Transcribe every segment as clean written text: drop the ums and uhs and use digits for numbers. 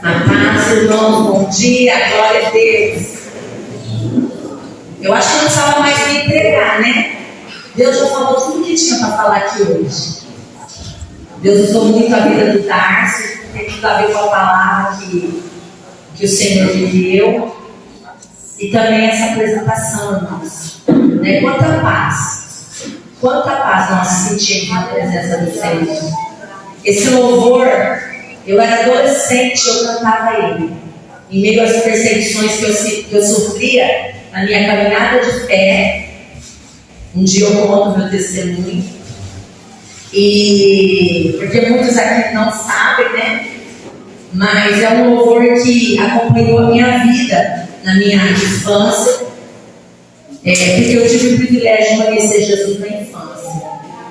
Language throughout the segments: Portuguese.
A paz, irmãos, bom dia, glória a Deus. Eu acho que não precisava mais me entregar, né? Deus já falou tudo que tinha para falar aqui hoje. Deus usou muito a vida do Tarso, tem tudo a ver com a palavra que o Senhor me deu. E também essa apresentação, irmãos. Né? Quanta paz nós sentimos na presença do Senhor. Esse louvor, eu era adolescente, eu cantava ele. Em meio às perseguições que eu sofria na minha caminhada de fé. Um dia eu conto meu testemunho. E porque muitos aqui não sabem, né? Mas é um louvor que acompanhou a minha vida na minha infância. Porque eu tive o privilégio de conhecer Jesus na infância.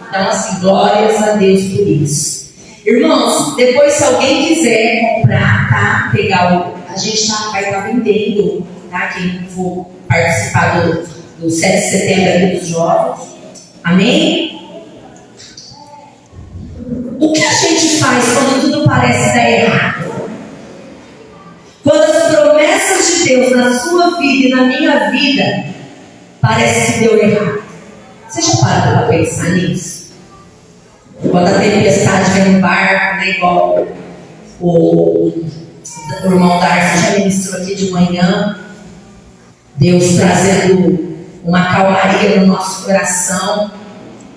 Então, assim, glórias a Deus por isso. Irmãos, depois se alguém quiser comprar, tá? A gente vai estar vendendo, tá? Quem for participar do 7 de setembro aqui dos jovens. Amém? O que a gente faz quando tudo parece dar errado? Quando as promessas de Deus na sua vida e na minha vida parece que deu errado. Você já parou para pensar nisso? Quando a tempestade vem no barco, né, igual o irmão Darcy já ministrou aqui de manhã, Deus trazendo uma calmaria no nosso coração,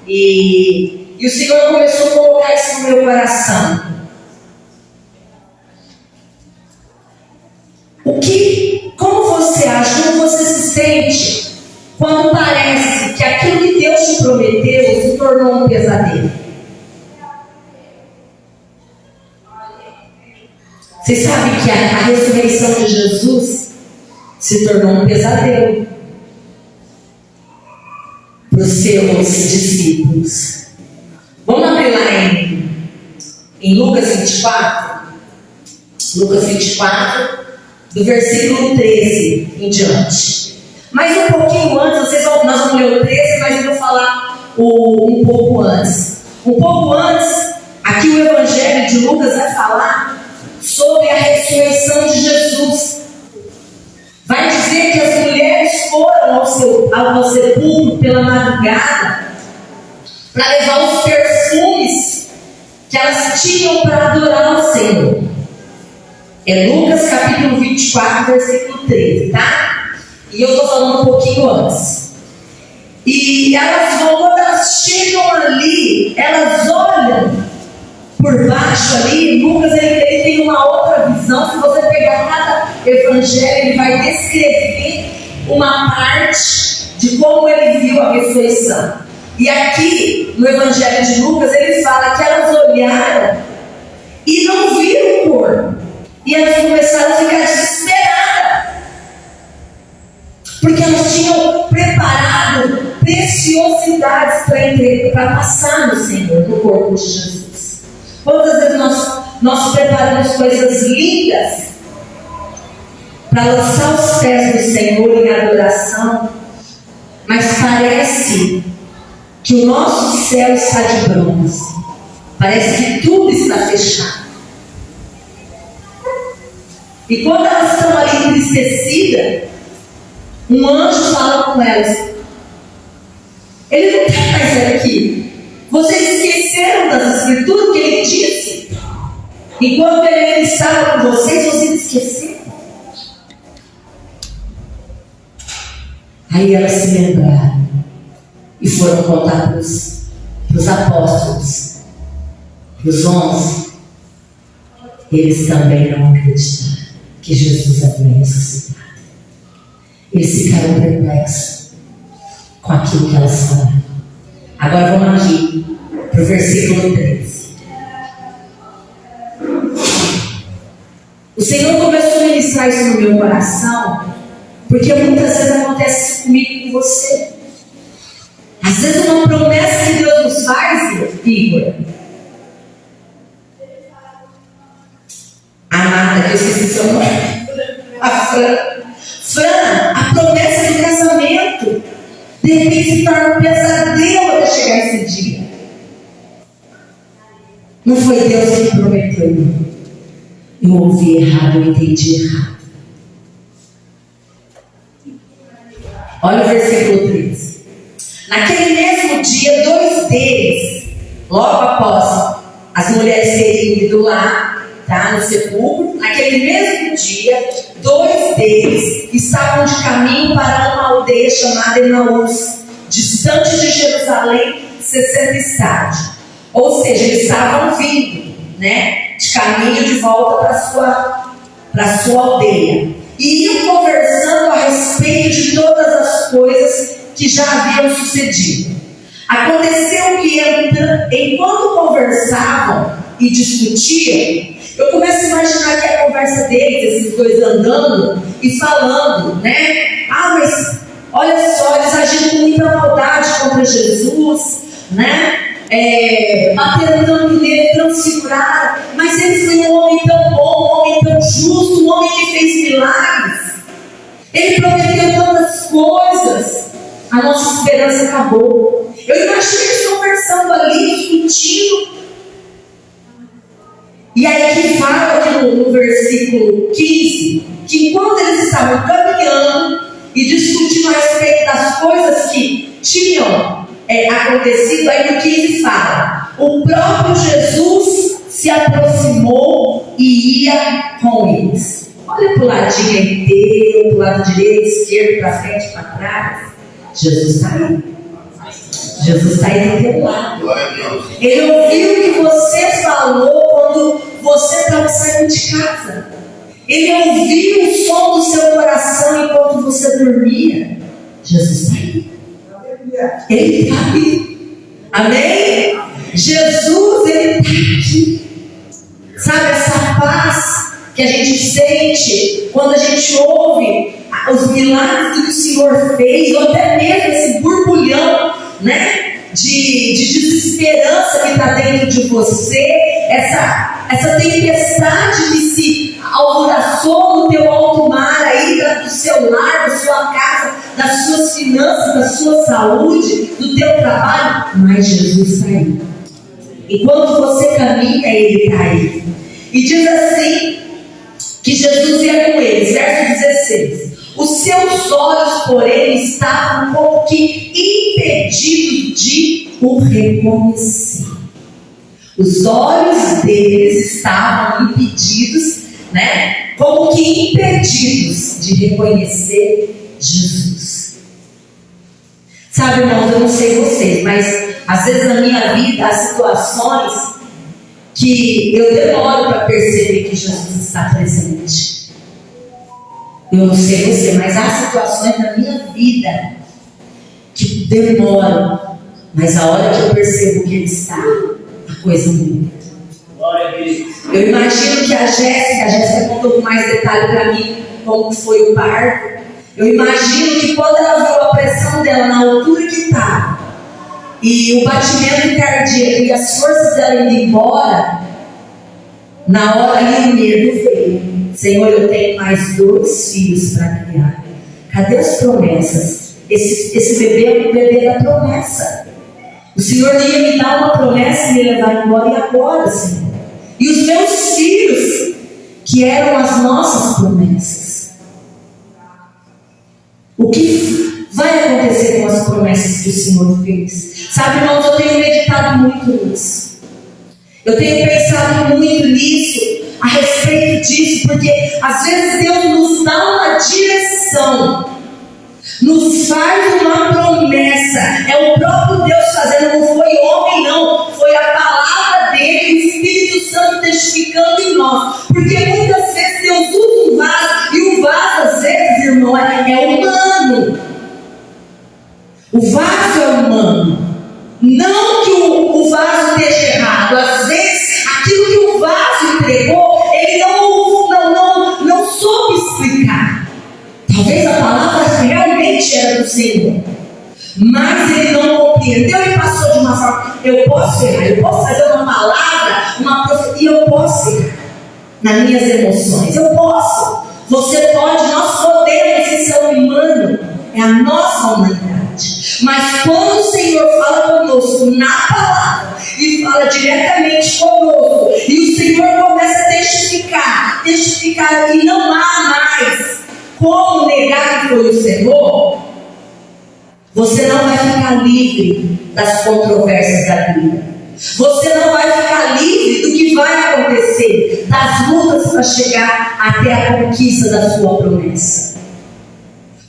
e o Senhor começou a colocar isso no meu coração. Como você acha, como você se sente quando parece que aquilo que Deus te prometeu se tornou um pesadelo? Vocês sabem que a ressurreição de Jesus se tornou um pesadelo para os seus discípulos. Vamos abrir lá em Lucas 24. Lucas 24, do versículo 13 em diante. Mas um pouquinho antes, nós vamos ler o 13, mas eu vou falar um pouco antes. Um pouco antes, aqui o Evangelho de Lucas vai falar sobre a ressurreição de Jesus. Vai dizer que as mulheres foram ao sepulcro pela madrugada para levar os perfumes que elas tinham para adorar o Senhor. É Lucas capítulo 24, versículo 13, tá? E eu estou falando um pouquinho antes. E elas vão, quando elas chegam ali, elas olham por baixo ali. Lucas ele tem uma outra visão. Se você pegar cada evangelho, ele vai descrever uma parte de como ele viu a ressurreição. E aqui, no evangelho de Lucas, ele fala que elas olharam e não viram o corpo. E elas começaram a ficar desesperadas, porque elas tinham preparado preciosidades para passar no Senhor, no corpo de Jesus. Quantas vezes nós preparamos coisas lindas para lançar os pés do Senhor em adoração, mas parece que o nosso céu está de bronze, parece que tudo está fechado. E quando elas estão ali entristecidas, um anjo fala com elas: ele não quer mais aqui. Vocês esqueceram das escrituras que ele disse? Enquanto ele estava com vocês esqueceram. Aí elas se lembraram e foram contar para os apóstolos, para os 11. Eles também não acreditaram que Jesus havia ressuscitado. Eles ficaram perplexos com aquilo que elas falaram. Agora vamos aqui para o versículo 13. O Senhor começou a ministrar isso no meu coração, porque muitas vezes acontece comigo e com você. Às vezes uma promessa que Deus nos faz, Igor. Amada, que eu esqueci seu nome. A Fran, a promessa do casamento de repente se torna um pesadelo até chegar esse dia. Não foi Deus que prometeu. Eu ouvi errado, eu entendi errado. Olha o versículo 13. Naquele mesmo dia, 2 deles, logo após as mulheres terem ido lá, tá, no sepulcro, naquele mesmo dia, 2 deles estavam de caminho para uma aldeia chamada Emaús, distante de Jerusalém, 60 estádios. Ou seja, eles estavam vindo, né, de caminho de volta para sua aldeia. E iam conversando a respeito de todas as coisas que já haviam sucedido. Aconteceu que, enquanto conversavam e discutiam, eu começo a imaginar que a conversa deles, esses dois andando e falando, né? Ah, mas olha só, eles agiram com muita maldade contra Jesus, né? Bateram tanto nele, transfiguraram, mas ele foi um homem tão bom, um homem tão justo, um homem que fez milagres. Ele prometeu tantas coisas, a nossa esperança acabou. Eu imagino eles conversando ali, discutindo. E aí que fala aqui no versículo 15, que enquanto eles estavam caminhando e discutindo a respeito das coisas que tinham acontecido, aí no 15 fala: o próprio Jesus se aproximou e ia com eles. Olha para o ladinho inteiro, para o lado direito, esquerdo, para frente, para trás. Jesus está aí. Jesus está aí do teu lado. Ele ouviu o que você falou quando você estava saindo de casa. Ele ouviu o som do seu coração enquanto você dormia. Jesus está aí. Ele está aí. Amém? Jesus, ele está aqui. Sabe essa paz que a gente sente quando a gente ouve os milagres que o Senhor fez, ou até mesmo esse borbulhão, né, de desesperança que está dentro de você, essa tempestade que se alvoroçou no teu alto mar aí, do seu lar, da sua casa, das suas finanças, da sua saúde, do teu trabalho, mas Jesus está aí. Enquanto você caminha, Ele está aí. E diz assim, que Jesus ia com eles, verso 16: os seus olhos, porém, estavam um pouco que impedidos de o reconhecer. Os olhos deles estavam impedidos, né? Como que impedidos de reconhecer Jesus. Sabe, irmãos, eu não sei vocês, mas às vezes na minha vida há situações que eu demoro para perceber que Jesus está presente. Eu não sei você, mas há situações na minha vida que demoram, mas a hora que eu percebo que Ele está, a coisa muda. Eu imagino que a Jéssica contou com mais detalhe para mim como foi o parto. Eu imagino que quando ela viu a pressão dela na altura que estava, e o batimento cardíaco e as forças dela indo embora, na hora ali o medo veio. Senhor, eu tenho mais 2 filhos para criar. Cadê as promessas? Esse bebê é um bebê da promessa. O Senhor ia me dar uma promessa e me levar embora, e agora, Senhor? E os meus filhos, que eram as nossas promessas. O que vai acontecer com as promessas que o Senhor fez? Sabe, irmãos, eu tenho meditado muito nisso. Eu tenho pensado muito nisso, a respeito disso, porque às vezes Deus nos dá uma direção, nos faz uma promessa. É o próprio Deus fazendo, não foi homem não, foi a palavra dele, o Espírito Santo testificando em nós. Porque muitas vezes Deus usa um vaso, e o vaso às vezes, irmão, é humano. O vaso é humano. Não que o vaso esteja errado. Às vezes aquilo que o vaso entregou, ele não soube explicar. Talvez a palavra realmente era do Senhor, mas ele não compreendeu e passou de uma forma. Eu posso errar, eu posso fazer uma palavra, uma profecia, eu posso errar nas minhas emoções, eu posso, você pode, nós podemos, isso é humano, é a nossa humanidade. Mas quando o Senhor fala conosco na palavra e fala diretamente conosco, e o Senhor começa a testificar testificar e não há mais como negar que foi o Senhor, você não vai ficar livre das controvérsias da vida. Você não vai ficar livre do que vai acontecer, das lutas para chegar até a conquista da sua promessa.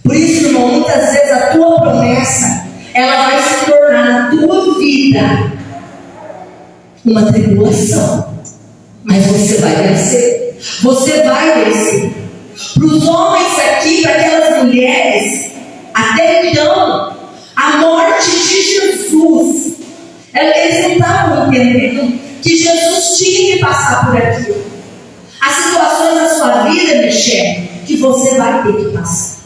Por isso, irmão, muitas vezes a tua promessa, ela vai se tornar na tua vida uma tribulação. Mas você vai vencer. Você vai vencer. Para os homens aqui, para aquelas mulheres, até então, a morte de Jesus, eles não estavam entendendo que Jesus tinha que passar por aquilo. As situações da sua vida, Michele, que você vai ter que passar.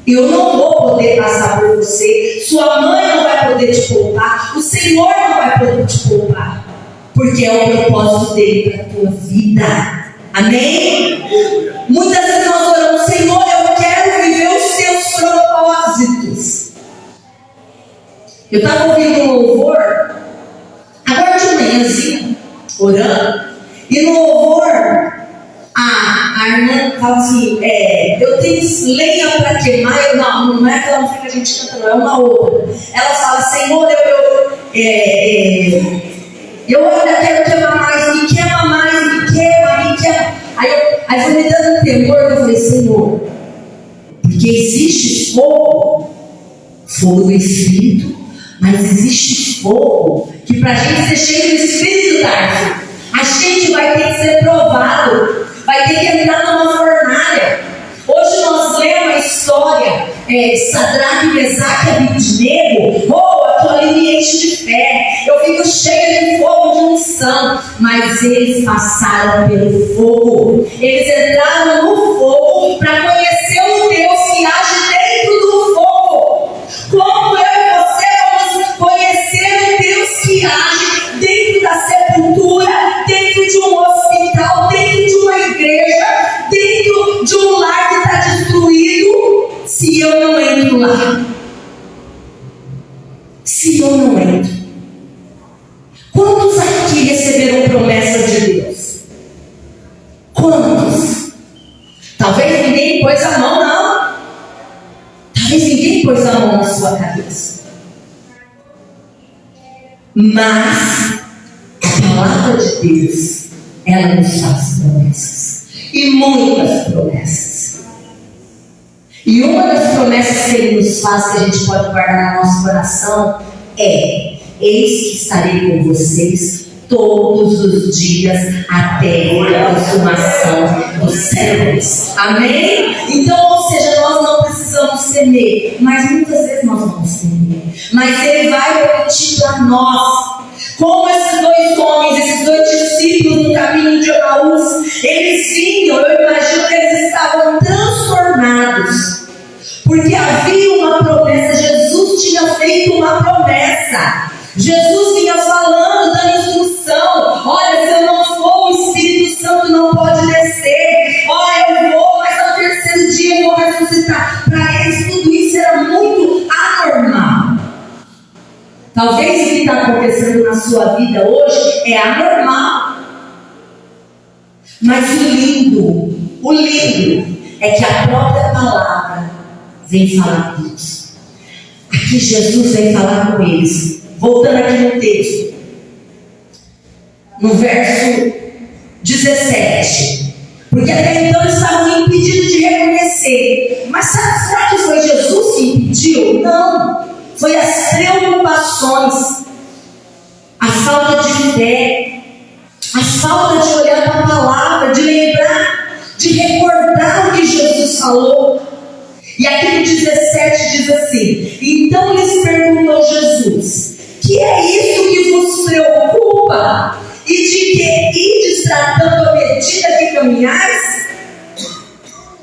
Eu não vou poder passar por você, sua mãe não vai poder te poupar, o Senhor não vai poder te poupar, porque é o propósito dele para a tua vida. Amém? Muitas vezes nós oramos: Senhor, eu quero viver os teus propósitos. Eu estava ouvindo um louvor agora de manhãzinha, orando, e no louvor a irmã fala assim: eu tenho lenha para queimar. Não é aquela música que a gente canta, não, é uma outra. Ela fala: Senhor, eu ainda quero queimar mais, me queima mais, me queima. Aí foi me dando temor, eu falei: Senhor, porque existe fogo do Espírito, mas existe fogo que para a gente ser cheio do Espírito Santo, a gente vai ter que ser provado, vai ter que entrar numa fornalha. Hoje nós lemos a história, Sadraque, Mesaque e Abednego. Aquilo ali me enche de fé, eu fico cheia de fogo, de unção. Mas eles passaram pelo fogo, eles entraram no fogo para conhecer o Deus que age dentro do fogo. Como eu e você vamos conhecer o Deus que age dentro da sepultura, dentro de um hospital, dentro de uma igreja, dentro de um lar que está destruído, se eu não entro lá? Se eu não entro? Quantos aqui receberam promessa de Deus? Quantos? Talvez ninguém pôs a mão, não. Talvez ninguém pôs a mão na sua cabeça. Mas a palavra de Deus, ela nos faz promessas. E muitas promessas. E uma das promessas que Ele nos faz, que a gente pode guardar no nosso coração, é: eis que estarei com vocês todos os dias até a consumação dos séculos. Amém? Então, ou seja, nós não precisamos temer, mas muitas vezes nós vamos temer. Mas Ele vai repetir para nós. Como esses dois homens, esses dois discípulos no caminho de Emaús, eles vinham, eu imagino que eles estavam transtornados, porque havia uma promessa. Jesus tinha feito uma promessa. Jesus vinha falando, dando instrução: olha, se eu não for, o Espírito Santo não pode descer. Olha, eu vou, mas ao terceiro dia eu vou ressuscitar. Para eles tudo isso era muito anormal. Talvez o que está acontecendo na sua vida hoje é anormal. Mas o lindo é que a própria palavra vem falar disso. Aqui Jesus vem falar com eles. Voltando aqui no texto, no verso 17. Porque até então eles estavam impedidos de reconhecer. Mas será que foi Jesus que impediu? Não. Foi as preocupações, a falta de fé, a falta de olhar para a palavra, de lembrar, de recordar o que Jesus falou. E aqui no 17 diz assim: então lhes perguntou Jesus: que é isso que vos preocupa? E de que ides tratando à medida que caminhais?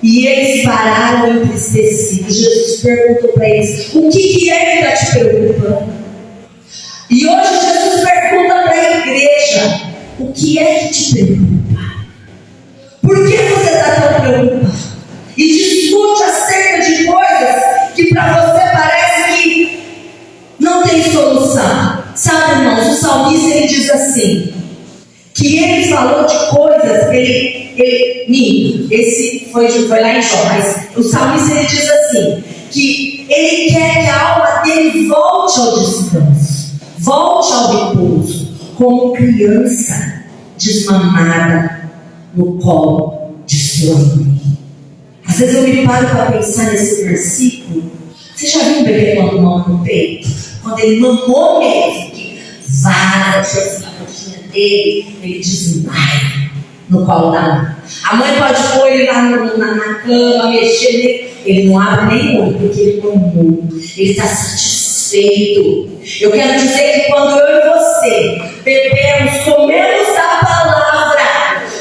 E eles pararam entristecidos. Jesus perguntou para eles: o que é que está te preocupando? E hoje Jesus pergunta para a igreja: o que é que te preocupa? Por que você está tão preocupado? E discute acerca de coisas que para você parece que não tem solução. Sabe, irmãos, o salmista ele diz assim, que ele falou de coisas, ele Esse foi lá em Jó, mas o salmista ele diz assim, que ele quer que a alma dele volte ao descanso, volte ao repouso, como criança desmamada no colo de sua mãe. Às vezes eu me paro para pensar nesse versículo. Você já viu um bebê quando mama no peito? Quando ele mamou mesmo, que vaza assim, a boquinha dele, ele desmaia no colo da mãe. A mãe pode pôr ele lá na cama, mexer nele. Ele não abre nem o olho, porque ele mamou. Ele está satisfeito. Eu quero dizer que quando eu e você bebemos, comemos da palavra,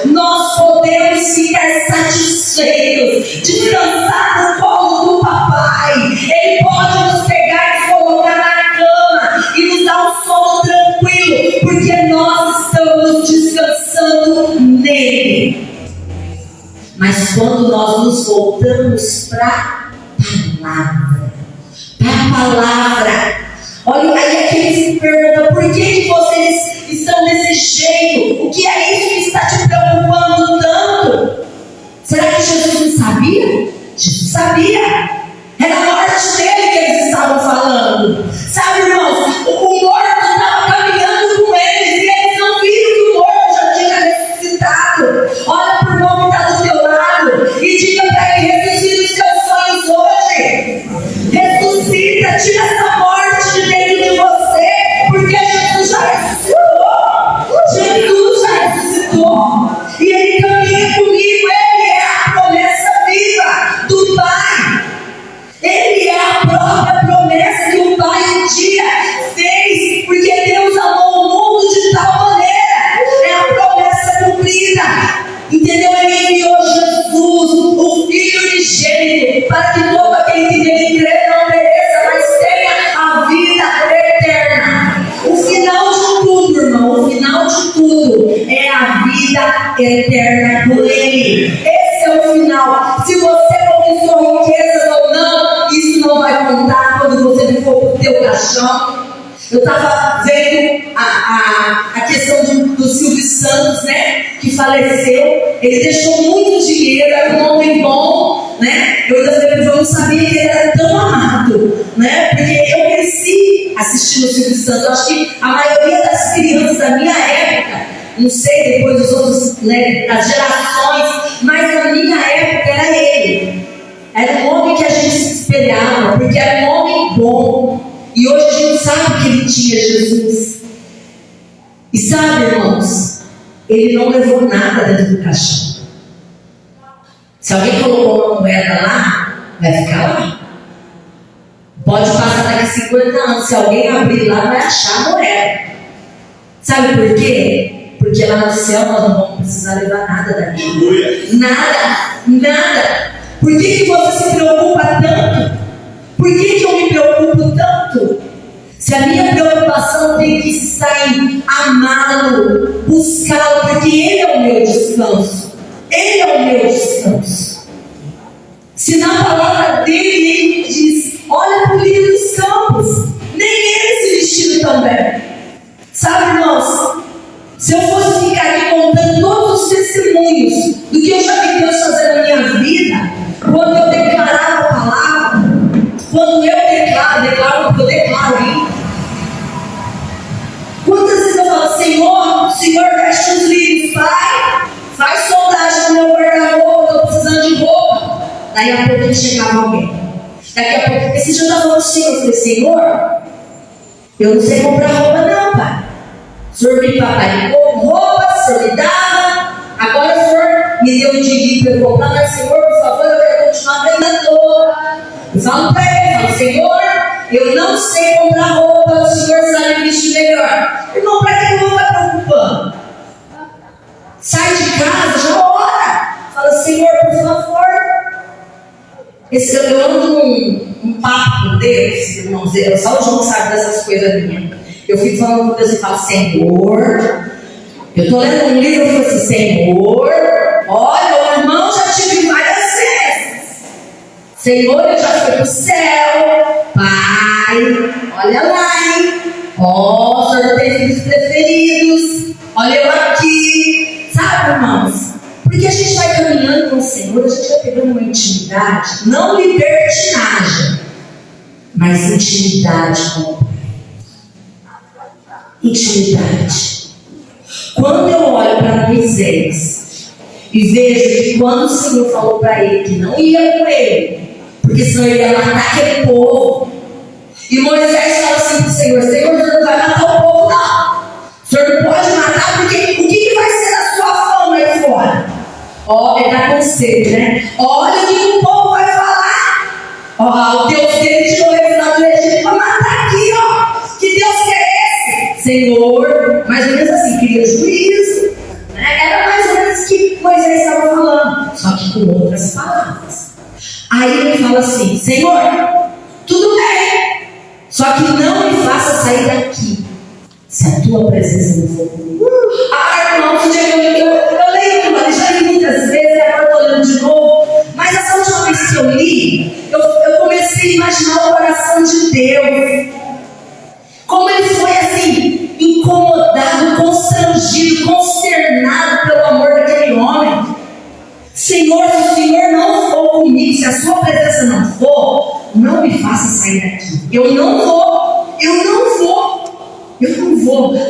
nós podemos ficar satisfeitos, descansar no colo do papai. Ele pode nos pegar e colocar na cama e nos dar um sono tranquilo, porque nós estamos descansando nele. Mas quando nós nos voltamos para a palavra, olha, aí aqueles se perguntam, por que vocês estão desse jeito? O que é isso que está te preocupando tanto? Será que Jesus não sabia? Jesus sabia. Era a morte dele que eles estavam falando. Sabe, irmãos, o morto estava caminhando com eles e eles não viram que o morto já tinha ressuscitado. Olha para o irmão que está do teu lado e diga para ele: ressuscita os teus sonhos hoje. Ressuscita, tira essa morte de dentro de você, porque Jesus já ressuscitou. Jesus já ressuscitou e ele caminha comigo. Ele é a promessa viva do Pai. Ele é a própria promessa que o Pai um dia fez, porque Deus amou o mundo de tal maneira. É a promessa cumprida. Entendeu? Ele enviou Jesus, o Filho unigênito, para que todo aquele que nele crê não pereça, mas tenha a vida eterna. O final de tudo, irmão, o final de tudo é a vida eterna com Ele. Esse é o final. Se você conquistou riquezas ou não, isso não vai contar quando você for para o teu caixão. Eu estava vendo a questão do Silvio Santos, né? Que faleceu. Ele deixou muito dinheiro, era um homem bom, né? Eu não sabia que ele era tão amado, né? Porque eu cresci assistindo o Silvio Santos. Eu acho que a maioria das crianças da minha época, não sei depois dos outros, né, das gerações, mas na minha época era ele. Era um homem que a gente se espelhava, porque era um homem bom. E hoje a gente sabe que ele tinha Jesus. E sabe, irmãos, ele não levou nada dentro do caixão. Se alguém colocou uma moeda lá, vai ficar lá. Pode passar daqui 50 anos, se alguém abrir lá, vai achar a moeda. Sabe por quê? Porque lá no céu nós não vamos precisar levar nada daqui. Nada. Por que você se preocupa tanto? Por que eu me preocupo tanto? Se a minha preocupação tem que estar em amá-lo, buscá-lo, porque Ele é o meu descanso. Ele é o meu descanso. Se na palavra dele Ele diz: olha para o lírio dos campos, nem ele se vestiu tão bem. Sabe, irmãos, se eu fosse ficar aqui contando todos os testemunhos do que eu já vi Deus fazer na minha vida, quando eu declarava a palavra, quando eu declaro porque eu declaro ainda. Quantas vezes eu falo: Senhor, veste os livros, Pai, faz sondagem no meu guarda-roupa, estou precisando de roupa. Daí a pouco chegava alguém. Daqui a pouco, esse dia eu estava falando assim, eu falei: Senhor, eu não sei comprar roupa não, Pai. O Senhor me papariou com roupa, o Senhor me dava, agora o Senhor me deu um dinheiro para eu comprar, mas Senhor, por favor, eu quero continuar vendedor. Eu falo para ele, Senhor, eu não sei comprar roupa, o Senhor sabe vestir melhor. Irmão, para que eu vou estar preocupando? Sai de casa, já ora. Fala: Senhor, por favor. Eu ando num papo com Deus, irmãos, só o João sabe dessas coisas minhas. Eu fico falando com Deus e falo: Senhor, eu estou lendo um livro e eu falo assim: Senhor, olha, o irmão já tive várias vezes. Senhor, eu já fui para o céu. Pai, olha lá, hein? Ó, o Senhor tem filhos preferidos. Olha eu aqui. Sabe, irmãos? Porque a gente vai com o Senhor, a gente vai pegando uma intimidade, não libertinagem, mas intimidade com o Pai. Intimidade. Quando eu olho para Moisés e vejo que quando o Senhor falou para ele que não ia com ele, porque senão ele ia matar aquele povo, e Moisés fala assim para o Senhor: Senhor, você não vai matar o povo, não. O Senhor não pode matar, porque o que vai ser da sua fama aí fora? Ó, ele dá conselho, né? Olha o que o povo vai falar. Ó, o Deus dele tirou ele lá do Egito para matar aqui, ó. Que Deus que é esse? Senhor, mais ou menos assim, queria juízo. Né? Era mais ou menos o que Moisés estava falando, só que com outras palavras. Aí ele fala assim: Senhor, tudo bem, só que não me faça sair daqui se a tua presença não for comigo. Irmãos, eu leio aquilo ali, já li muitas vezes, agora estou lendo de novo. Mas essa última vez que eu li, eu comecei a imaginar o coração de Deus. Como ele foi assim, incomodado, constrangido, consternado pelo amor daquele homem. Senhor, se o Senhor não for comigo, se a sua presença não for, não me faça sair daqui. Eu não vou.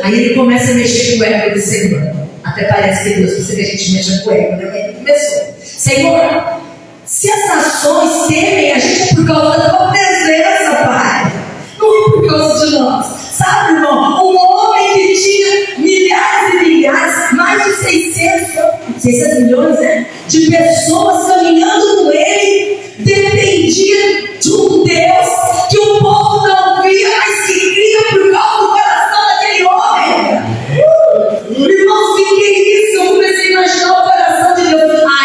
Aí ele começa a mexer com o ego do Senhor. Até parece que Deus precisa que a gente mexa com o ego, né? Ele começou: Senhor, se as nações temem a gente é por causa da tua presença, Pai. Não é por causa de nós. Sabe, irmão, um homem que tinha milhares e milhares, mais de 600 milhões, né, de pessoas caminhando com ele, dependia de um Deus que o povo não via, mas que cria por causa do coração daquele homem. Irmãos, o que é isso? Eu comecei a imaginar o coração de Deus.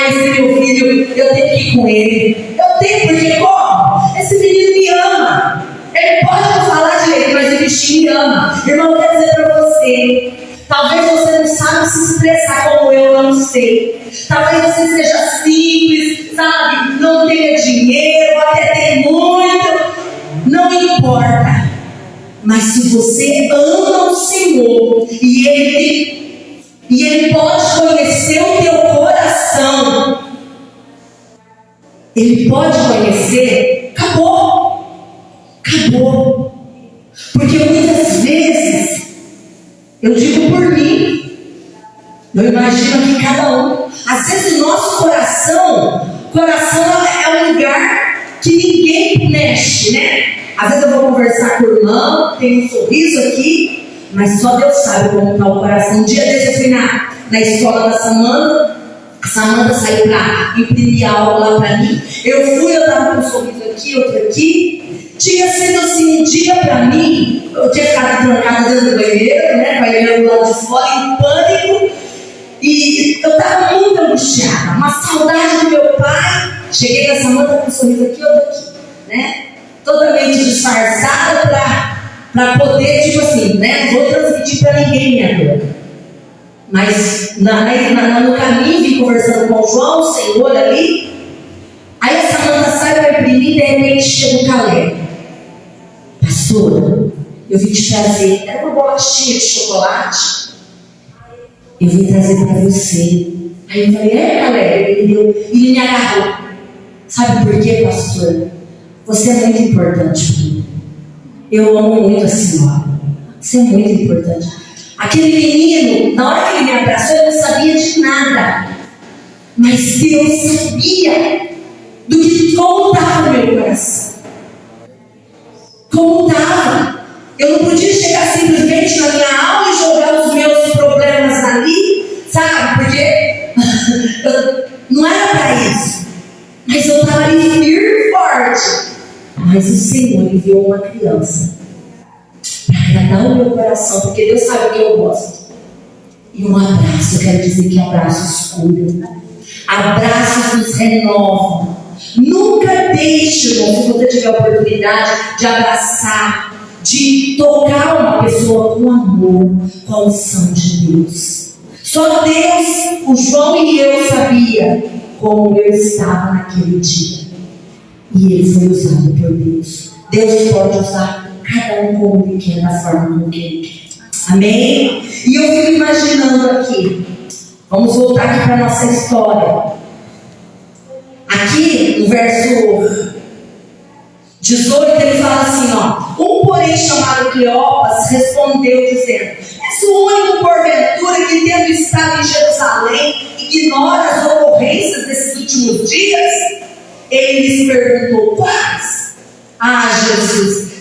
Esse meu filho, eu tenho que ir com ele. Eu tenho, porque como? Esse menino me ama. Ele pode não falar direito, mas o bichinho me ama. Irmão, eu quero dizer para você: talvez você não saiba se expressar como eu não sei. Talvez você seja simples, sabe? Não tenha dinheiro, até tem muito. Não importa. Mas se você ama o Senhor e Ele pode conhecer o teu coração, Ele pode conhecer, acabou. Porque muitas vezes, eu digo por mim, eu imagino que cada um, às vezes o nosso coração é um lugar que ninguém mexe, né? Às vezes eu vou conversar com o irmão, tem um sorriso aqui, mas só Deus sabe como está o coração. Um dia desse eu fui na escola da Samanta. A Samanta saiu para imprimir algo lá para mim. Eu estava com um sorriso aqui, outro aqui. Tinha sido assim um dia para mim. Eu tinha ficado trancada dentro do banheiro, né? Banheiro do lado de fora, em pânico. E eu estava muito angustiada, uma saudade do meu pai. Cheguei na Samanta com um sorriso aqui, outro aqui, né? Totalmente disfarçada para poder, tipo assim, né? Não vou transmitir para ninguém minha dor. Mas no caminho, vim conversando com o João, o Senhor ali. Aí a Samanta sai para imprimir, de repente chega o Caleb: Pastora, eu vim te trazer. Era uma bolachinha de chocolate. Eu vim trazer para você. Aí eu falei: Caleb? Ele me agarrou. Sabe por quê, pastor? Você é muito importante para mim. Eu amo muito a senhora. Você é muito importante. Aquele menino, na hora que ele me abraçou, eu não sabia de nada. Mas Deus sabia como estava o meu coração. Como estava. Eu não podia chegar simplesmente na minha aula e jogar os meus problemas ali, sabe? Porque não era para isso. Mas eu estava ali firme e forte. Mas o Senhor enviou uma criança para agradar o meu coração, porque Deus sabe o que eu gosto. E um abraço, eu quero dizer que abraços curam, abraços nos renovam. Nunca deixe, irmão, se você tiver a oportunidade de abraçar, de tocar uma pessoa com amor, com a unção de Deus. Só Deus, o João e eu sabia como eu estava naquele dia. E ele foi usado por Deus. Deus pode usar cada um como ele quer, da forma como ele quer. Amém? E eu fico imaginando aqui. Vamos voltar aqui para a nossa história. Aqui, no verso 18, ele fala assim, ó. Um, porém, chamado Cleopas, respondeu, dizendo: és o único, porventura, que tendo estado em Jerusalém, ignora as ocorrências desses últimos dias? Ele lhes perguntou: quais? Ah,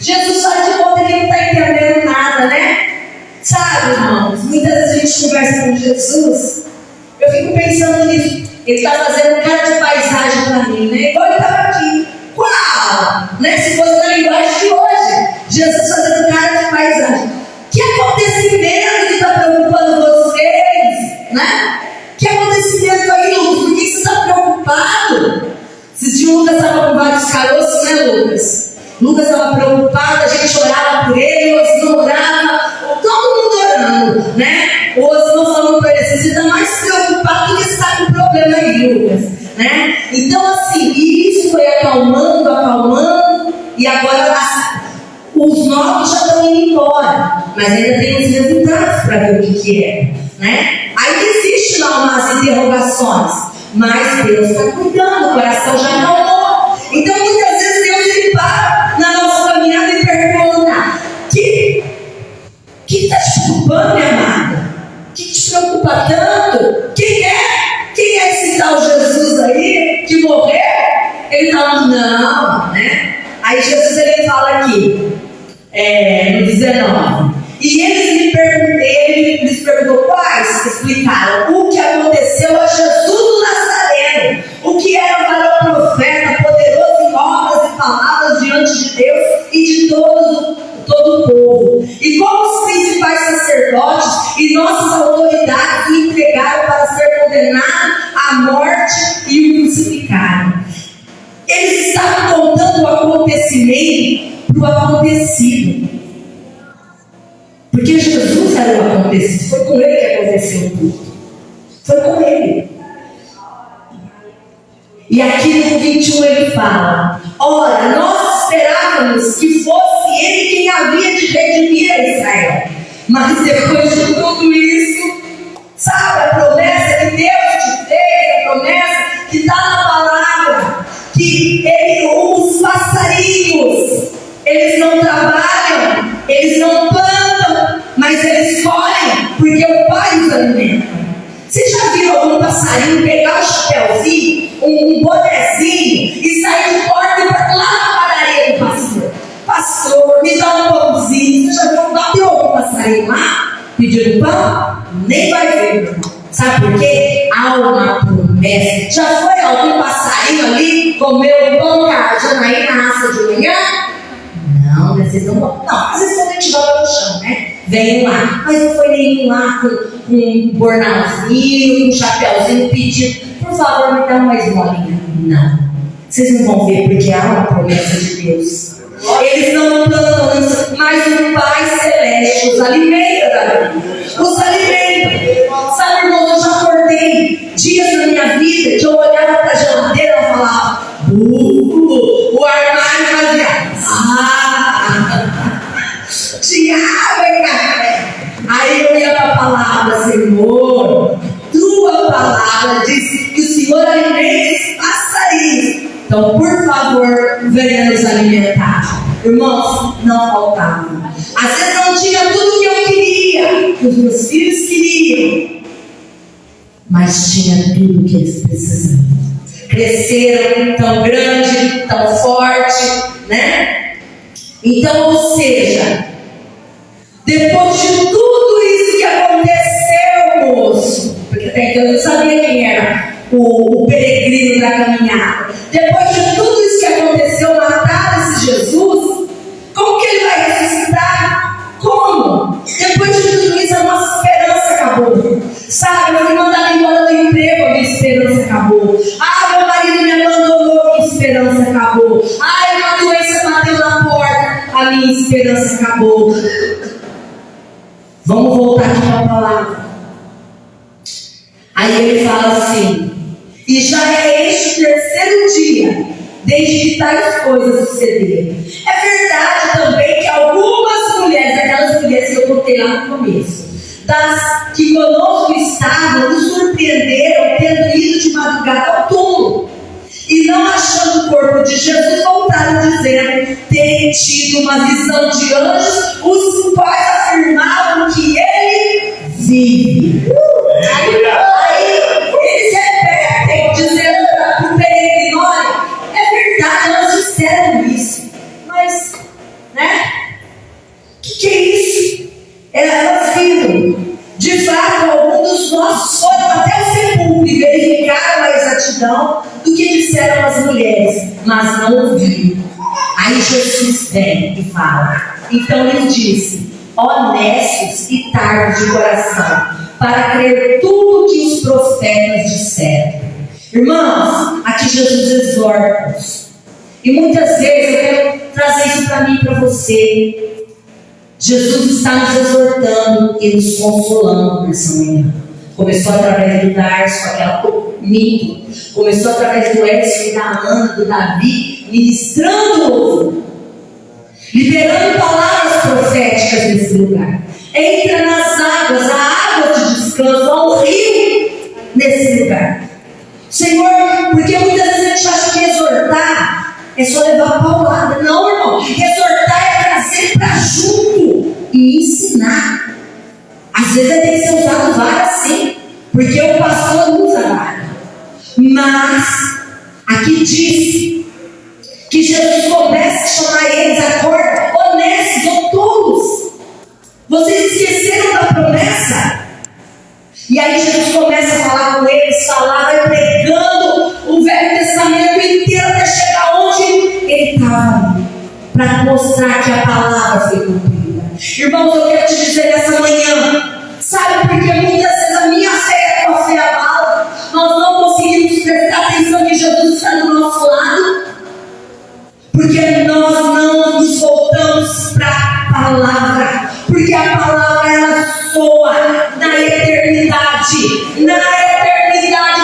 Jesus faz de conta que não está entendendo nada, né? Sabe, irmãos, muitas vezes a gente conversa com Jesus, eu fico pensando nisso. Ele está fazendo cara de paisagem para mim, né? Igual ele estava aqui. Uau! Né? Se fosse na linguagem de hoje, Jesus fazendo cara de paisagem. Que acontecimento que está preocupando vocês? Né? Que acontecimento aí, Lucas? Por que você está preocupado? Esses dias o Lucas estava com vários caroços, né, Lucas? Lucas estava preocupado, a gente orava por ele, o Osnão orava, todo mundo orando, né? O Osnão falando para ele assim: você está mais preocupado do que está com problema aí, Lucas, né? Então, assim, isso foi acalmando, e agora os novos já estão indo embora, mas ainda tem os resultados para ver o que é, né? Aí existe lá umas interrogações, mas Deus está cuidando, o coração já acalmou. Então, muitas vezes Deus ele para na nossa caminhada e pergunta: que está te preocupando, minha amada? O que te preocupa tanto? Quem é esse tal Jesus aí que morreu? Ele fala: não, né? Aí Jesus ele fala aqui, no 19: e ele lhes perguntou quais? Explicaram o que aconteceu a Jesus do Nazareno, o que era para o profeta, poderoso em obras e palavras diante de Deus e de todo o povo, e como os principais sacerdotes e nossas autoridades o entregaram para ser condenado à morte e o crucificaram. Eles estavam contando o acontecimento para o acontecido, porque Jesus era o acontecido, foi com ele que aconteceu tudo, foi com ele. E aqui no 21 ele fala: ora, nós esperávamos que fosse ele quem havia de redimir a Israel, mas depois de tudo isso, sabe, a promessa que Deus te fez, a promessa que está na palavra, que os passarinhos, eles não trabalham, eles não plantam, mas eles colhem, porque o Pai os alimenta. Você já viu algum passarinho pegar um chapéuzinho, um bonezinho e sair de porta e ir lá na padaria do pastor? Pastor, me dá um pãozinho. Você já viu algum passarinho lá pedindo pão? Nem vai ver, meu irmão. Sabe por quê? Há uma promessa. Já foi algum passarinho ali comer o pão que a Janaína assa de manhã? Não, vocês não vão. Não, às vezes quando a gente joga no chão, né? Vem lá, mas não foi nenhum lá com um bornalzinho, com um chapéuzinho pedindo: por favor, me dá uma esmolinha. Não, vocês não vão ver, porque há uma promessa de Deus. Eles não plantam, mas o Pai Celeste os alimenta, Davi. Os alimenta. Sabe, irmão, eu já acordei dias na minha vida que eu olhava para a geladeira e falava: o armário vazia. Tinha água e café. Aí eu ia para a palavra: Senhor, tua palavra diz que o Senhor alimenta os passarinhos. Então, por favor, venha nos alimentar. Irmãos, não faltava. Às vezes não tinha tudo que eu queria, que os meus filhos queriam, mas tinha tudo que eles precisavam. Cresceram tão grande, tão forte, né? Então, ou seja, depois de tudo isso que aconteceu, moço, porque até então eu não sabia quem era o peregrino da caminhada. Depois de tudo isso que aconteceu, mataram esse Jesus, como que ele vai ressuscitar? Como? Depois de tudo isso, a nossa esperança acabou. Sabe, eu fui mandada embora do emprego, a minha esperança acabou. Ah, meu marido me abandonou, a minha esperança acabou. Ah, uma doença bateu na porta, a minha esperança acabou. Vamos voltar aqui para a palavra. Aí ele fala assim: e já é este o terceiro dia desde que tais coisas sucederam. É verdade também que algumas mulheres, aquelas mulheres que eu contei lá no começo, das que conosco estavam, nos surpreenderam tendo ido de madrugada ao túmulo, e não achando o corpo de Jesus, voltaram dizendo terem tido uma visão de anjos, os quais afirmavam que ele vive. Aí eles repetem, dizendo para o peregrino: olha, é verdade, elas disseram isso, mas, né? Que é isso? Elas viram. De fato, alguns dos nossos foram até o sepulcro e verificaram a exatidão do que disseram as mulheres, mas não ouviram. Aí Jesus vem e fala. Então lhes disse: honestos e tardos de coração, para crer tudo que os profetas disseram. Irmãos, aqui Jesus exorta-nos. E muitas vezes eu quero trazer isso para mim e para você. Jesus está nos exortando e nos consolando nessa manhã. Começou através do Darcio, com aquela mito. Começou através do Edson, da Ana, do Davi, ministrando, liberando palavras proféticas nesse lugar. Entra nas águas, a água de descanso, há um rio nesse lugar. Senhor, porque muitas vezes a gente acha que exortar é só levar paulada. Não, irmão. Exortar é trazer para junto e ensinar. Às vezes tem que ser usado vara sim, porque o pastor usa vara. Mas aqui diz que Jesus começa a chamar eles, acorda, honestos ou tolos. Vocês esqueceram da promessa? E aí Jesus começa a falar com eles, vai pregando o Velho Testamento inteiro até chegar onde ele estava, para mostrar que a palavra foi cumprida. Irmãos, eu quero te dizer nessa manhã, sabe, porque muitas vezes a minha fé, a tua fé abala, nós não conseguimos prestar atenção que Jesus está do nosso lado, porque nós não nos voltamos para a palavra, porque a palavra ela soa na eternidade,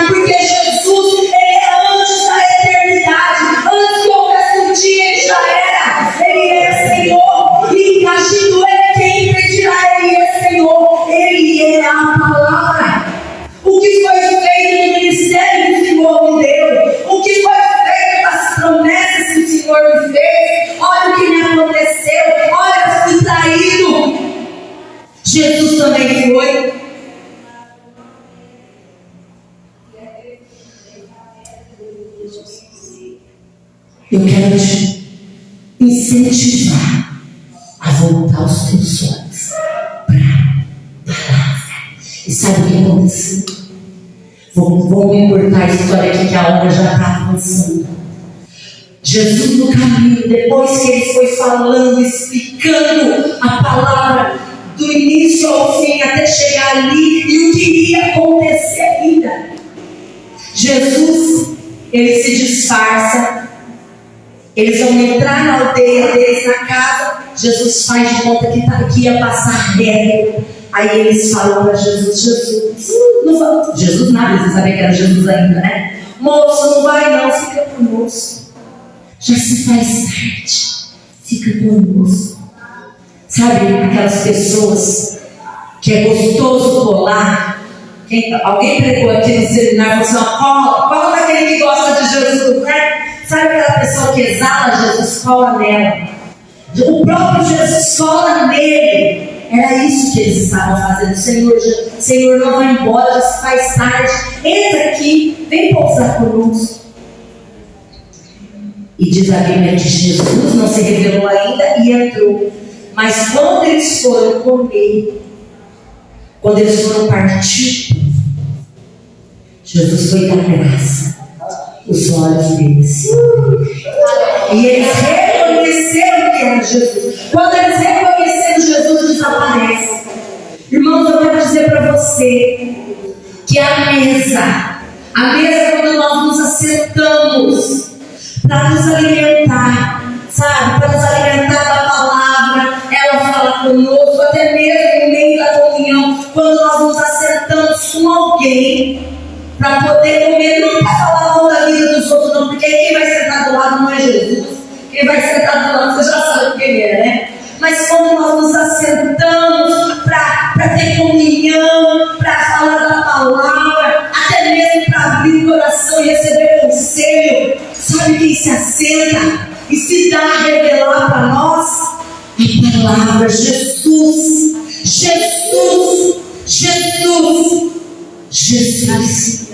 porque Jesus ele é antes da eternidade, antes que houvesse um dia ele já era, ele é Senhor, e agindo ele quem impedirá, ele é Senhor, ele é a palavra. O que foi feito no ministério que o Senhor me deu, o que foi feito das promessas que o Senhor me fez, olha o que me aconteceu, olha, eu fui traído. Jesus também foi. Eu quero te incentivar a voltar aos teus olhos para a palavra. E sabe o que aconteceu? Vamos encurtar a história aqui, que a hora já está avançando. Jesus no caminho, depois que ele foi falando, explicando a palavra do início ao fim, até chegar ali e o que iria acontecer ainda. Jesus, ele se disfarça. Eles vão entrar na aldeia deles, na casa. Jesus faz de conta que ia passar reto. Aí eles falam para Jesus, não vai. Jesus nada, eles sabiam que era Jesus ainda, né? Moço, não vai não, fica conosco. Já se faz tarde, fica conosco. Sabe aquelas pessoas que é gostoso colar? Alguém pregou aqui no seminário, falou assim: cola daquele que gosta de Jesus, né? Sabe aquela pessoa que exala Jesus, cola nela. O próprio Jesus cola nele. Era isso que eles estavam fazendo. Senhor, não vai embora, já se faz tarde. Entra aqui, vem pousar conosco. E diz a Bíblia que Jesus não se revelou ainda e entrou. Mas quando eles foram comer, quando eles foram partir, Jesus foi dar graça. Os olhos deles. E eles reconheceram que era Jesus. Quando eles reconheceram Jesus, desaparece. Irmãos, eu quero dizer para você que a mesa quando nós nos assentamos para nos alimentar, sabe? Para nos alimentar da palavra, ela fala conosco, até mesmo no meio da comunhão, quando nós nos assentamos com alguém para poder comer, não para falar mal da vida dos outros, não, porque quem vai sentar do lado não é Jesus, quem vai sentar do lado você já sabe quem é, né? Mas quando nós nos assentamos para ter comunhão, para falar da palavra, até mesmo para abrir o coração e receber conselho, Sabe quem se assenta e se dá a revelar para nós? A palavra Jesus. Jesus. Jesus. Jesus.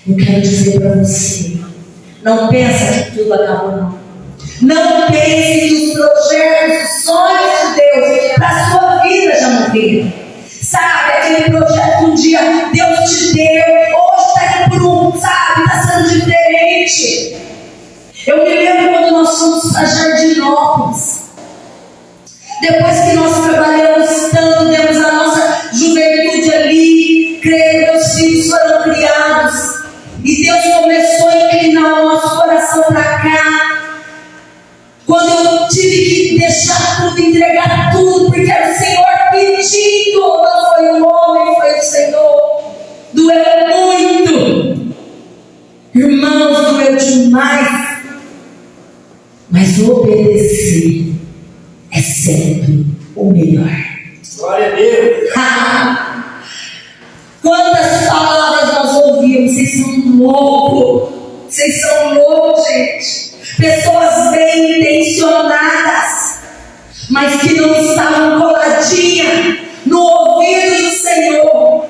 Eu quero dizer para você, não pensa que tudo acabou, não. Não pense que os projetos, os sonhos de Deus para a sua vida já morreram. Sabe, aquele projeto que um dia Deus te deu, hoje está indo por um, sabe, está sendo diferente. Eu me lembro quando nós fomos para Jardinópolis. Depois que nós trabalhamos tanto, demos a nossa juventude ali, creio que meus filhos foram criados, e Deus começou a inclinar o nosso coração para cá. Quando eu tive que deixar tudo, entregar tudo, porque era o Senhor pedindo, não foi o homem, foi o Senhor. Doeu muito, irmãos, doeu demais, mas obedecer é sempre o melhor. Glória a Deus. Quantas palavras nós ouvimos? Vocês são loucos. Vocês são loucos, gente. Pessoas bem intencionadas, mas que não estavam coladinhas no ouvido do Senhor.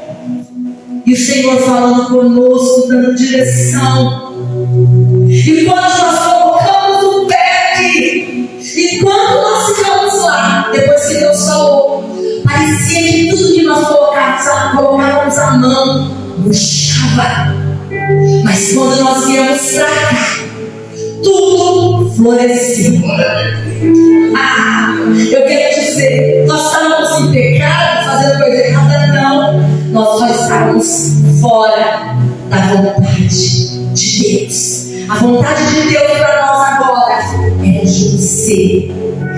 E o Senhor falando conosco, dando direção. E quando nós colocamos o pé aqui, e quando nós ficamos lá, depois que Deus falou, parecia que tudo que nós colocávamos a mão murchava. Mas quando nós viemos para cá, tudo floresceu. Eu quero dizer, nós estávamos em pecado, fazendo coisa errada? Não. Nós só estávamos fora da vontade de Deus. A vontade de Deus para nós agora é obedecer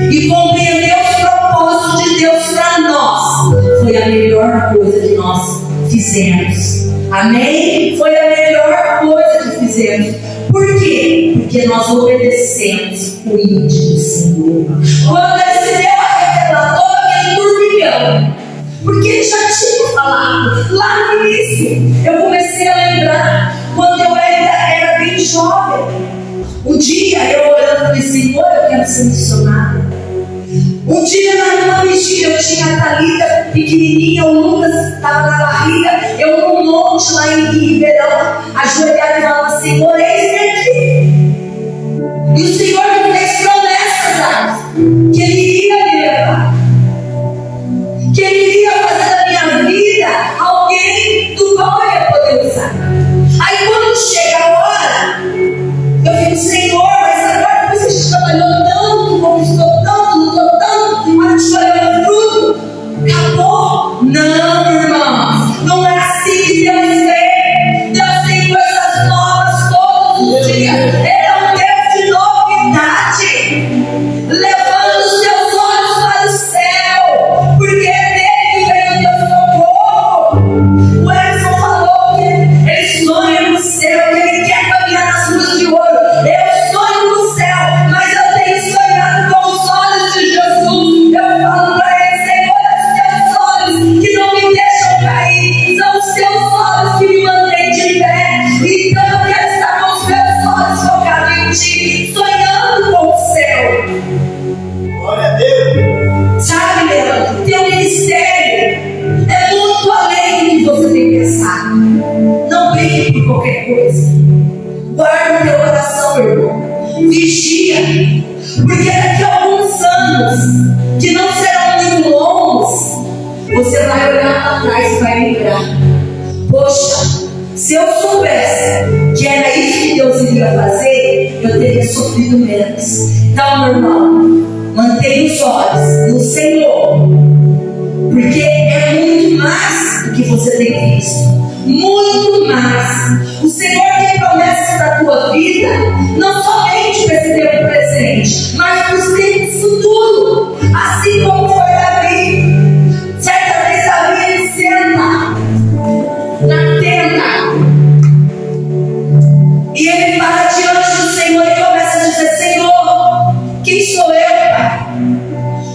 e compreender os propósitos de Deus para nós. Foi a melhor coisa que nós fizemos. Amém? Foi a melhor coisa que fizemos. Por quê? Porque nós obedecemos o íntimo do Senhor. Quando Ele se deu a revelar todo aquele turbilhão, porque Ele já tinha falado lá no início. Eu comecei a lembrar quando eu ainda era bem jovem. Um dia eu orando, falei: Senhor, eu quero ser missionária. Um dia na vigília eu tinha a Thalita pequenininha, o Lucas estava na barriga, eu num monte lá em Ribeirão, ajoelhada e falava: Senhor, eis-me aqui. E o Senhor me fez promessas, que Ele iria me levar, que Ele iria fazer da minha vida alguém do qual eu ia poder usar. Aí quando chega a hora, eu fico: Senhor, mas agora depois que a gente trabalhou tanto, conquistou tanto, lutou tanto, a gente olhou o fruto, acabou? Não, irmãos, não é assim que Deus vê. Deus tem coisas novas todos os dias. Ele é um Deus de novidade, levando os teus olhos para o céu, porque é dele que vem o teu socorro. O Edson falou que ele sonha no céu, que ele quer caminhar nas ruas de ouro. Eu sonho no céu, mas eu tenho sonhado com os olhos de Jesus. Eu falo para ele: Senhor, os teus olhos que não me deixam cair, são os teus olhos que me mantêm de pé. Então eu quero estar com os meus olhos focados em ti, sonhando com o céu. Glória a Deus. Sabe, Leandro, teu ministério é muito além do que você tem pensado. Não brigue por qualquer coisa. Guarda o teu coração, irmão. Vigia. Porque daqui a alguns anos, que não serão muito longos, você vai olhar para trás e vai lembrar: poxa, se eu soubesse que era isso que Deus iria fazer, eu teria sofrido menos. Então, meu irmão, mantenha os olhos no Senhor, porque é muito mais do que você tem visto. Muito mais. O Senhor tem promessas para a tua vida, não somente para esse tempo presente, mas para os tempos futuros. Assim como foi Davi. Certa vez Davi, ele senta na tenda e ele para diante do Senhor e começa a dizer: Senhor, quem sou eu, Pai,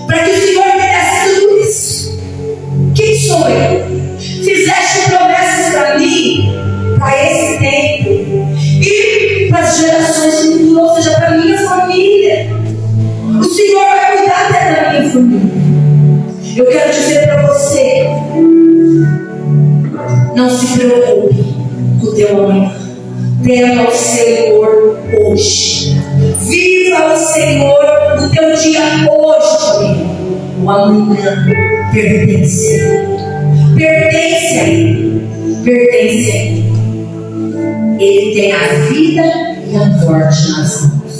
para que o Senhor me desse tudo isso? Quem sou eu? Fizeste promessas para mim, para esse tempo e para as gerações família. Eu quero dizer para você: não se preocupe com o teu amanhã. Tema o Senhor hoje. Viva o Senhor no teu dia hoje. O amanhã pertence a Ele. Pertence a Ele. Pertence a Ele. Ele tem a vida e a morte nas mãos.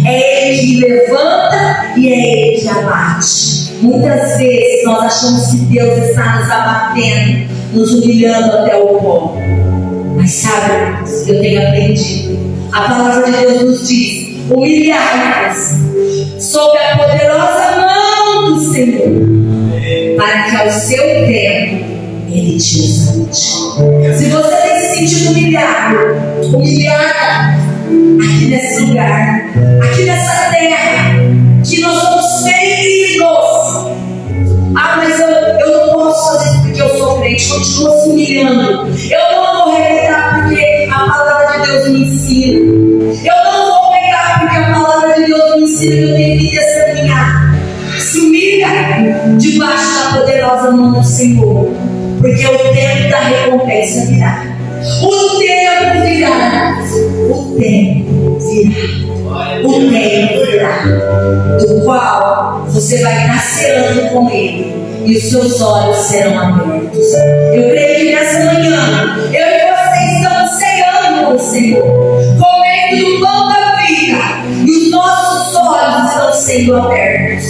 É Ele que levanta e é Ele que abate. Muitas vezes nós achamos que Deus está nos abatendo, nos humilhando até o pó. Mas sabe, irmãos, eu tenho aprendido. A palavra de Deus nos diz: humilhai-vos sob a poderosa mão do Senhor, para que ao seu tempo Ele te exalte. Se você tem se sentido humilhado, humilhada, aqui nesse lugar, aqui nessa terra, que nós somos feridos. Ah, mas eu não posso fazer isso porque eu sou crente. Continua se humilhando. Eu não vou revidar porque a palavra de Deus me ensina. Eu não vou pegar porque a palavra de Deus me ensina que eu tenho que testemunhar. Se humilha debaixo da poderosa mão do Senhor, porque o tempo da recompensa virá. O tempo virá. O tempo virá. O tempo virá, do qual você vai estar ceando com Ele e os seus olhos serão abertos. Eu creio que nessa manhã eu e você estamos ceando com o Senhor, comendo do pão da vida, e os nossos olhos estão sendo abertos.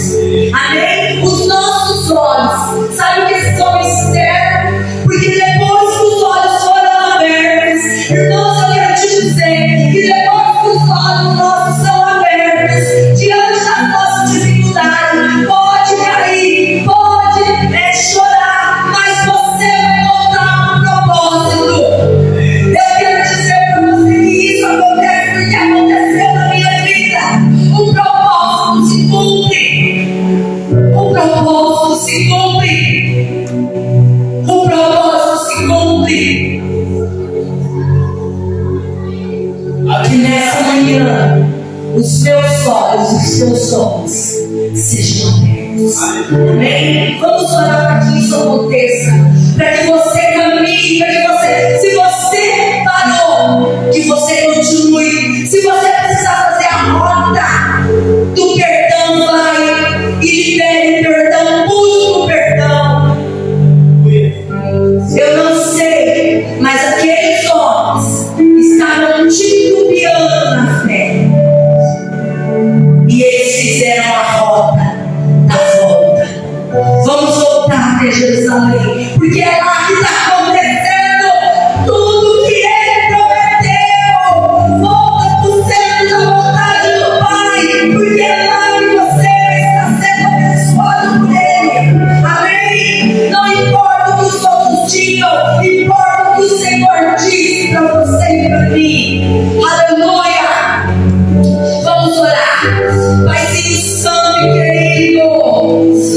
Amém? Os nossos olhos. Sabe o que esses homens fizeram? Porque depois que os olhos foram abertos, irmãos, eu quero te dizer que depois que os olhos nossos são abertos, diante das nossas dificuldades, pode cair, pode chorar, mas você vai voltar para o propósito. Eu quero dizer para você que isso acontece porque aconteceu na minha vida. O propósito se cumpre. O propósito se cumpre. O propósito se cumpre. Que nessa manhã os meus olhos e os seus olhos sejam abertos. Amém? Vamos orar para que isso aconteça, para que você caminhe, para que você, se você parou, que você continue. Se você precisar fazer a rota do perdão, vai e libere perdão, busque o perdão. Eu não sei, mas aqueles homens estavam titubeando na fé. E eles fizeram a rota da volta. Vamos voltar até Jerusalém, porque é lá que está acontecendo tudo que Ele prometeu. Volta para o centro da vontade do Pai, porque é lá que você está sendo abençoado por Ele. Amém? Não importa o que os outros digam, importa o que o Senhor disse para você e para mim. Aleluia! Vamos orar. Paizinho santo e querido,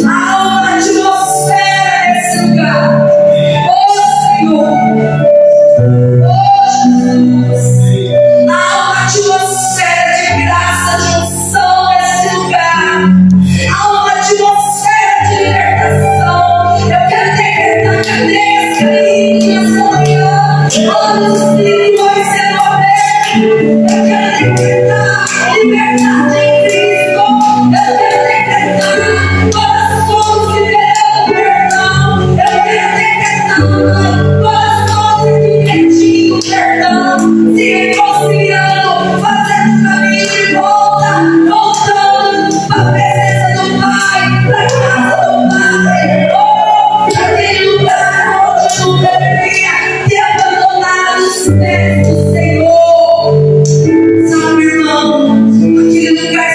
há uma atmosfera nesse lugar. Oh Senhor, oh Jesus, há uma atmosfera de graça, de unção nesse lugar. Há uma atmosfera de libertação. Eu quero decretar cadeias caindo nessa manhã, olhos espirituais sendo abertos. Eu quero decretar liberdade em Cristo. Eu quero decretar corações liberando perdão. Eu quero decretar corações que pedindo perdão, se reconciliando, fazendo caminho de volta, voltando para a presença do Pai, para a casa do Pai. Oh, para aquele lugar onde não deveria ter abandonado os pés do Senhor. Sabe, irmão, aquele lugar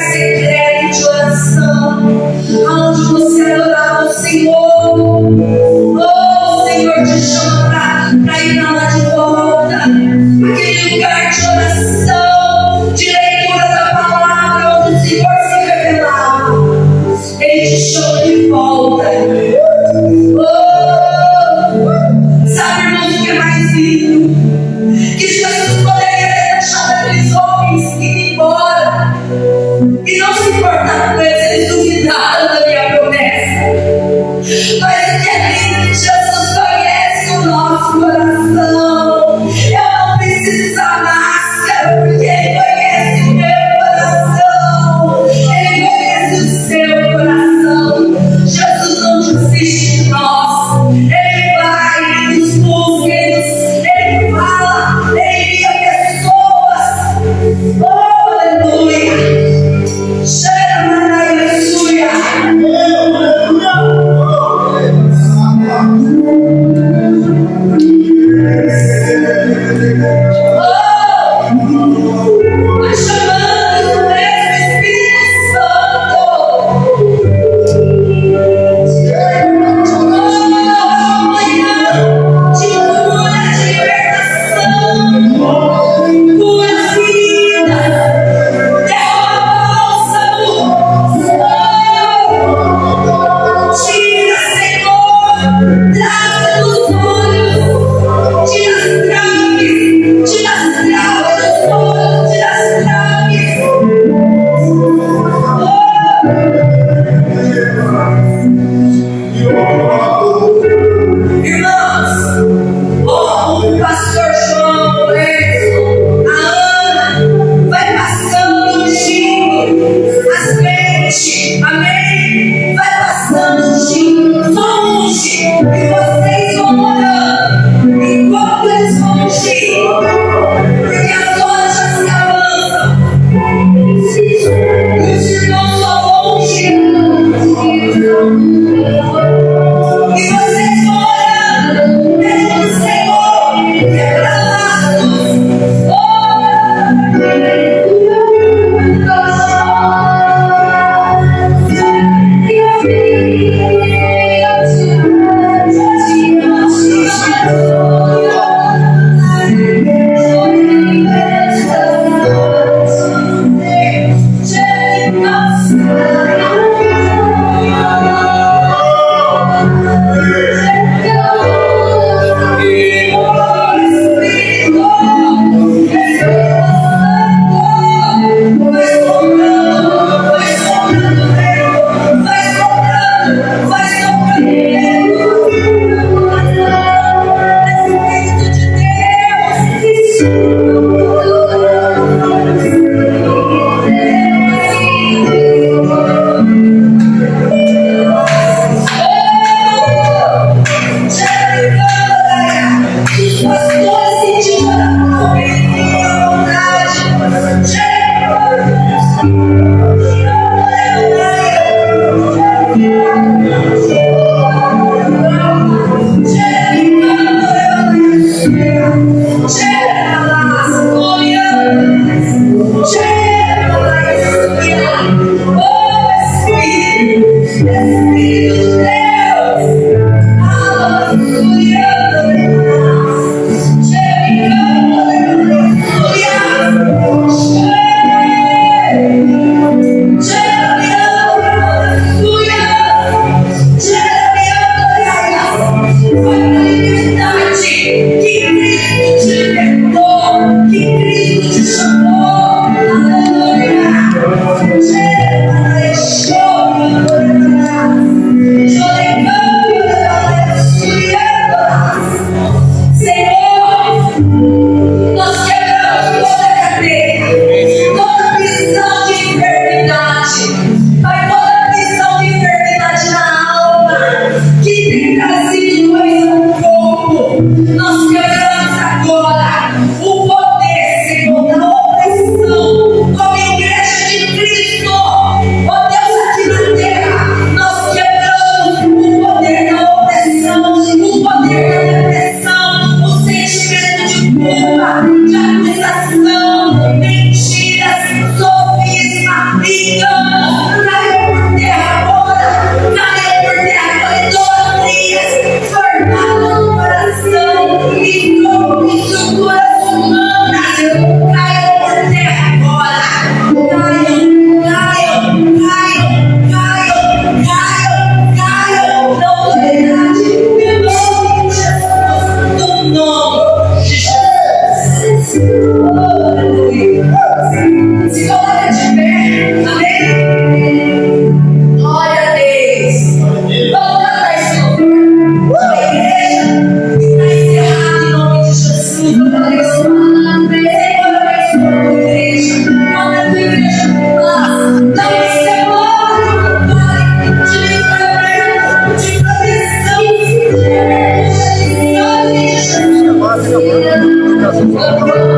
Deus.